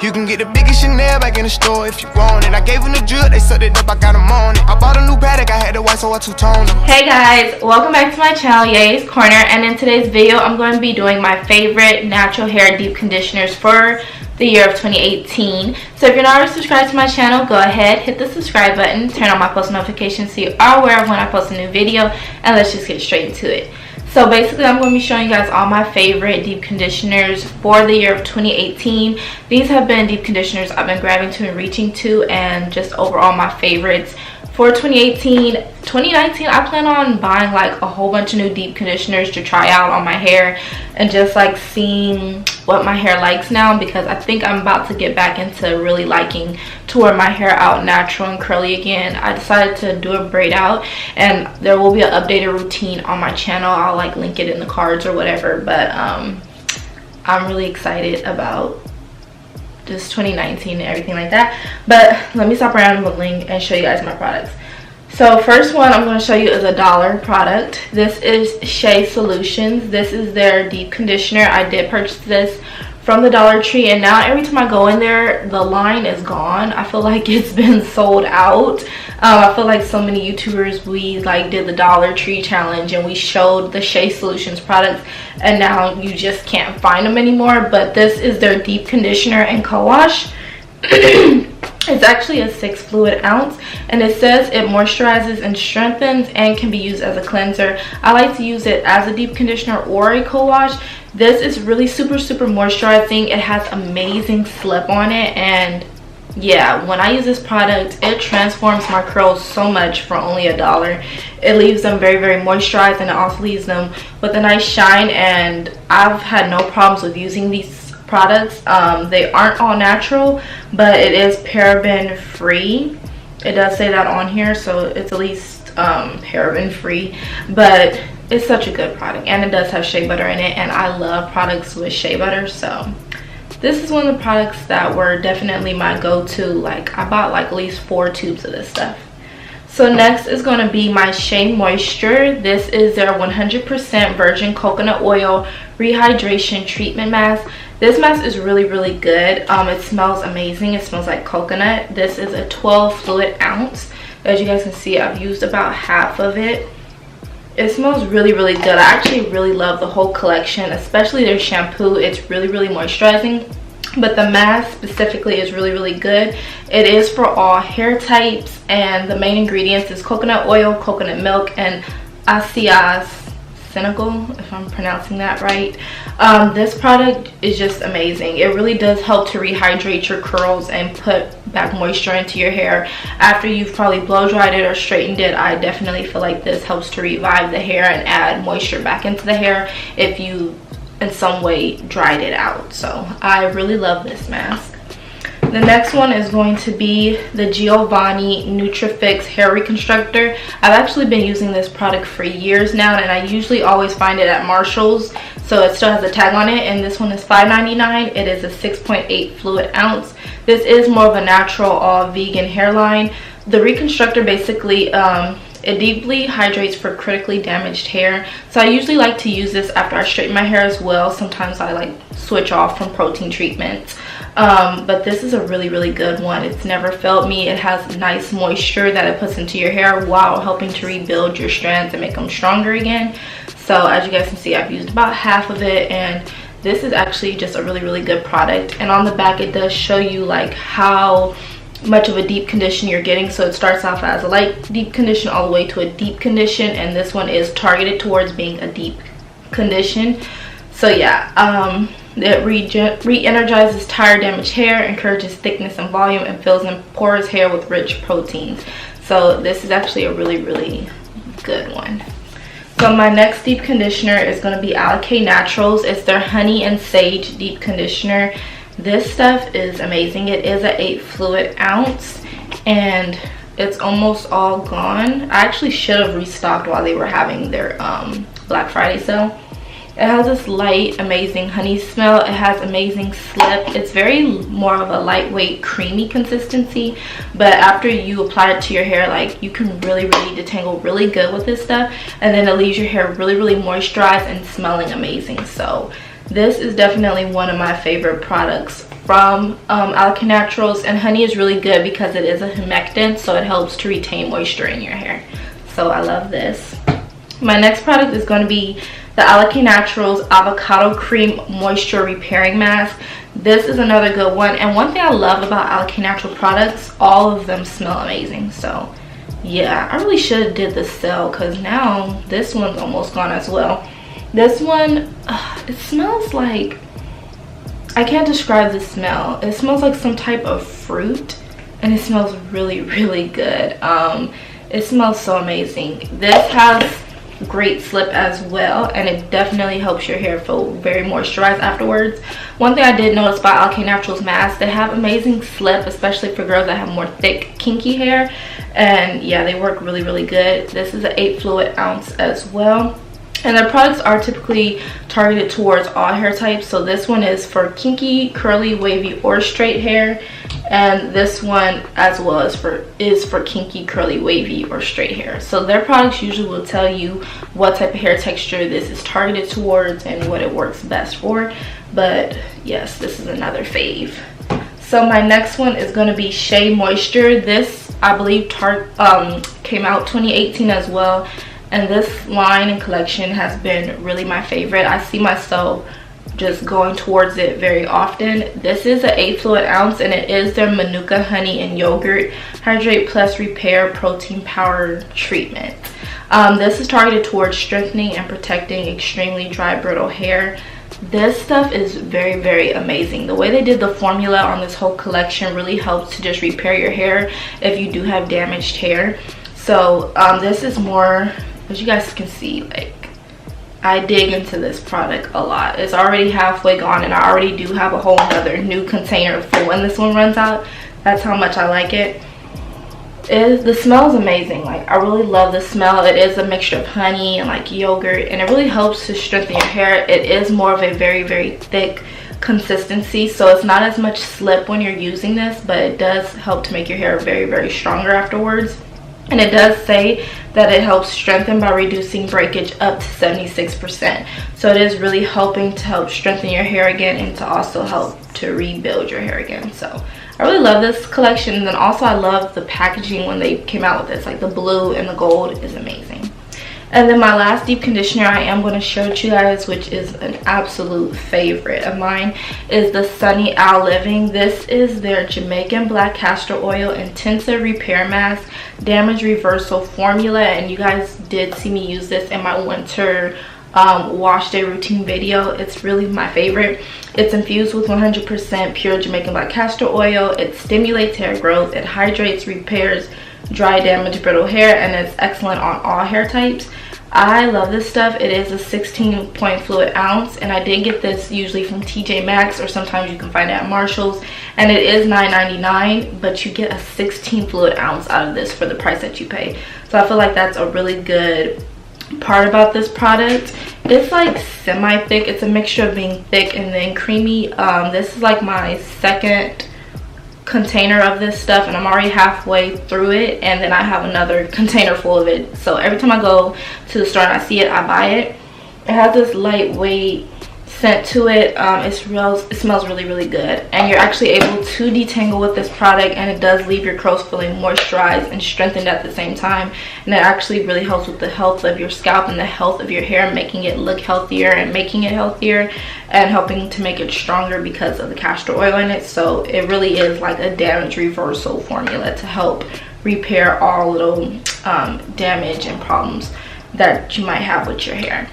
You can get the biggest Chanel back in the store if you want it. I gave them the drill, they sucked it up, I got them on it. I bought a new paddock, I had the white, so I two-toned them. Hey guys, welcome back to my channel, Ye's Corner. And in today's video, I'm going to be doing my favorite natural hair deep conditioners for the year of 2018. So if you're not already subscribed to my channel, go ahead, hit the subscribe button, turn on my post notifications so you are aware of when I post a new video, and let's just get straight into it. So basically, I'm going to be showing you guys all my favorite deep conditioners for the year of 2018. These have been deep conditioners I've been grabbing to and reaching to, and just overall my favorites for 2018. 2019, I plan on buying like a whole bunch of new deep conditioners to try out on my hair and just like seeing what my hair likes now, because I think I'm about to get back into really liking to wear my hair out natural and curly again. I decided to do a braid out, and there will be an updated routine on my channel. I'll like link it in the cards or whatever, but I'm really excited about just 2019 and everything like that. But let me stop around mumbling and show you guys my products. So first one I'm going to show you is a dollar product. This is Shea Solutions. This is their deep conditioner. I did purchase this from the Dollar Tree, and now every time I go in there, the line is gone. I feel like it's been sold out. I feel like so many YouTubers, we like did the Dollar Tree challenge and we showed the Shea Solutions products, and now you just can't find them anymore. But this is their deep conditioner and co-wash. It's actually a 6 fluid ounce, and it says it moisturizes and strengthens and can be used as a cleanser. I like to use it as a deep conditioner or a co-wash. This is really super moisturizing. It has amazing slip on it, and yeah, when I use this product, it transforms my curls so much for only $1. It leaves them very moisturized, and it also leaves them with a nice shine, and I've had no problems with using these products. They aren't all natural, but it is paraben free. It does say that on here, so it's at least paraben free, but it's such a good product, and it does have shea butter in it, and I love products with shea butter. So this is one of the products that were definitely my go-to. Like, I bought like at least 4 tubes of this stuff. So next is going to be my Shea Moisture. This is their 100% virgin coconut oil rehydration treatment mask. This mask is really good. It smells amazing. It smells like coconut. This is a 12 fluid ounce. As you guys can see, I've used about half of it. It smells really good. I actually really love the whole collection, especially their shampoo. It's really moisturizing, but the mask specifically is really good. It is for all hair types, and the main ingredients is coconut oil, coconut milk, and acai Senegal, if I'm pronouncing that right. This product is just amazing. It really does help to rehydrate your curls and put back moisture into your hair after you've probably blow dried it or straightened it. I definitely feel like this helps to revive the hair and add moisture back into the hair if you in some way dried it out. So I really love this mask. The next one is going to be the Giovanni Nutrifix hair reconstructor. I've actually been using this product for years now, and I usually always find it at Marshall's, so it still has a tag on it, and this one is $5.99. It is a 6.8 fluid ounce. This is more of a natural all vegan hairline. The reconstructor basically it deeply hydrates for critically damaged hair. So I usually like to use this after I straighten my hair as well. Sometimes I like switch off from protein treatments. But this is a really good one. It's never failed me. It has nice moisture that it puts into your hair while helping to rebuild your strands and make them stronger again. So as you guys can see, I've used about half of it, and this is actually just a really good product. And on the back, it does show you like how much of a deep condition you're getting. So it starts off as a light deep condition all the way to a deep condition, and this one is targeted towards being a deep condition. So yeah, it re-energizes tired, damaged hair, encourages thickness and volume, and fills in porous hair with rich proteins. So this is actually a really good one. So my next deep conditioner is going to be Alkane Naturals. It's their honey and sage deep conditioner. This stuff is amazing. It is an 8 fluid ounce, and it's almost all gone. I actually should have restocked while they were having their Black Friday sale. It has this light, amazing honey smell. It has amazing slip. It's very more of a lightweight, creamy consistency, but after you apply it to your hair, like, you can really detangle really good with this stuff, and then it leaves your hair really moisturized and smelling amazing. So this is definitely one of my favorite products from Alkane Naturals, and honey is really good because it is a humectant, so it helps to retain moisture in your hair. So I love this. My next product is going to be the Alkane Naturals Avocado Cream Moisture Repairing Mask. This is another good one, and one thing I love about Alkane Natural products, all of them smell amazing. So yeah, I really should have did the sale, because now this one's almost gone as well. This one, it smells like, I can't describe the smell. It smells like some type of fruit, and it smells really, really good. It smells so amazing. This has great slip as well, and it definitely helps your hair feel very moisturized afterwards. One thing I did notice about Alkane Naturals masks, they have amazing slip, especially for girls that have more thick, kinky hair. And yeah, they work really, really good. This is an 8 fluid ounce as well. And their products are typically targeted towards all hair types. So this one is for kinky, curly, wavy, or straight hair. And this one as well is for kinky, curly, wavy, or straight hair. So their products usually will tell you what type of hair texture this is targeted towards and what it works best for. But yes, this is another fave. So my next one is going to be Shea Moisture. This, I believe, Tarte came out 2018 as well. And this line and collection has been really my favorite. I see myself just going towards it very often. This is an 8 fluid ounce, and it is their Manuka Honey and Yogurt Hydrate Plus Repair Protein Power Treatment. This is targeted towards strengthening and protecting extremely dry, brittle hair. This stuff is very, very amazing. The way they did the formula on this whole collection really helps to just repair your hair if you do have damaged hair. So this is more, as you guys can see, like, I dig into this product a lot. It's already halfway gone, and I already do have a whole other new container for when this one runs out. That's how much I like it. The smell is amazing. Like, I really love the smell. It is a mixture of honey and like yogurt, and it really helps to strengthen your hair. It is more of a very, very thick consistency, so it's not as much slip when you're using this, but it does help to make your hair very, very stronger afterwards. And it does say that it helps strengthen by reducing breakage up to 76%. So it is really helping to help strengthen your hair again, and to also help to rebuild your hair again. So I really love this collection. And then also I love the packaging when they came out with this. Like, the blue and the gold is amazing. And then my last deep conditioner I am going to show you guys, which is an absolute favorite of mine, is the Sunny Owl Living. This is their Jamaican Black Castor Oil Intensive Repair Mask Damage Reversal Formula. And you guys did see me use this in my winter wash day routine video. It's really my favorite. It's infused with 100% pure Jamaican Black Castor Oil. It stimulates hair growth. It hydrates, repairs dry, damaged, brittle hair, and it's excellent on all hair types. I love this stuff. It is a 16 fluid ounce, and I did get this usually from TJ Maxx, or sometimes you can find it at Marshall's, and it is $9.99, but you get a 16 fluid ounce out of this for the price that you pay. So I feel like that's a really good part about this product. It's like semi-thick. It's a mixture of being thick and then creamy. This is like my second container of this stuff, and I'm already halfway through it, and then I have another container full of it. So every time I go to the store and I see it, I buy it. It has this lightweight scent to it. It smells really, really good, and you're actually able to detangle with this product, and it does leave your curls feeling moisturized and strengthened at the same time. And it actually really helps with the health of your scalp and the health of your hair, making it look healthier and making it healthier, and helping to make it stronger because of the castor oil in it. So it really is like a damage reversal formula to help repair all little damage and problems that you might have with your hair.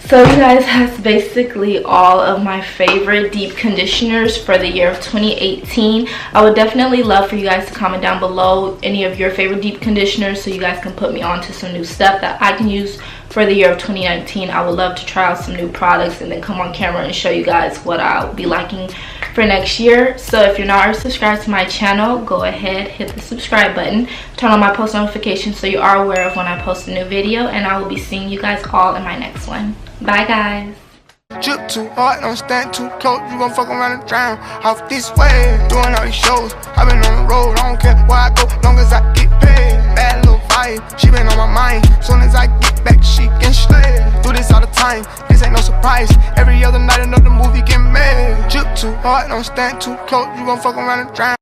So you guys, that's basically all of my favorite deep conditioners for the year of 2018. I would definitely love for you guys to comment down below any of your favorite deep conditioners, so you guys can put me on to some new stuff that I can use for the year of 2019. I would love to try out some new products and then come on camera and show you guys what I'll be liking for next year. So if you're not already subscribed to my channel, go ahead, hit the subscribe button, turn on my post notifications so you are aware of when I post a new video, and I will be seeing you guys all in my next one. Bye guys. Drip too hard, don't stand too close. You gon' fuck around and drown off this way. Doing all these shows, I been on the road. I don't care where I go, long as I get paid. Bad little vibe, she been on my mind. Soon as I get back, she can slay. Do this all the time, this ain't no surprise. Every other night another movie get made. Drip too hard, don't stand too close, you gon' fuck around and drown.